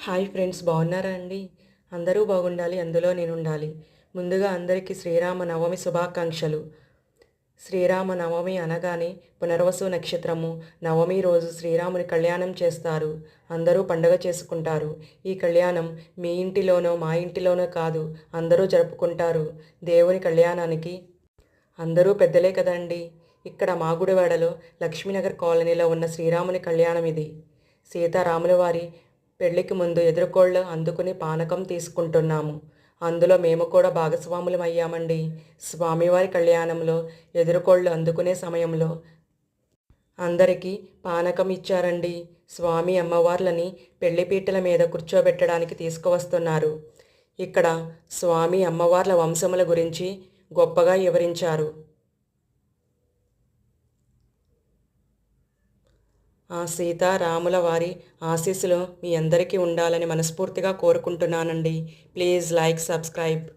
Hi friends, బాగున్నారా అండి? అందరూ బాగుండాలి, అందులో నేను ఉండాలి. ముందుగా అందరికీ శ్రీరామ నవమి శుభాకాంక్షలు. శ్రీరామ నవమి అనగానే పునర్వసు నక్షత్రము నవమి రోజు శ్రీరాముని కళ్యాణం చేస్తారు. అందరూ పండుగ చేసుకుంటారు. ఈ కళ్యాణం మీ ఇంటిలోనో మా ఇంటిలోనో కాదు, అందరూ జరుపుకుంటారు. దేవుని కళ్యాణానికి అందరూ పెద్దలే కదండి. ఇక్కడ మాగుడివాడలో లక్ష్మీనగర్ కాలనీలో ఉన్న శ్రీరాముని కళ్యాణం ఇది. సీతారాముల వారి పెళ్లికి ముందు ఎదురుకోళ్ళు అందుకుని పానకం తీసుకుంటున్నాము. అందులో మేము కూడా భాగస్వాములం అయ్యామండి. స్వామివారి కళ్యాణంలో ఎదురుకోళ్ళు అందుకునే సమయంలో అందరికీ పానకం ఇచ్చారండి. స్వామి అమ్మవార్లని పెళ్లిపీటల మీద కూర్చోబెట్టడానికి తీసుకువస్తున్నారు. ఇక్కడ స్వామి అమ్మవార్ల వంశముల గురించి గొప్పగా వివరించారు. ఆ సీతారాముల వారి ఆశీస్సులు మీ అందరికీ ఉండాలని మనస్ఫూర్తిగా కోరుకుంటున్నానండి. Please like, subscribe.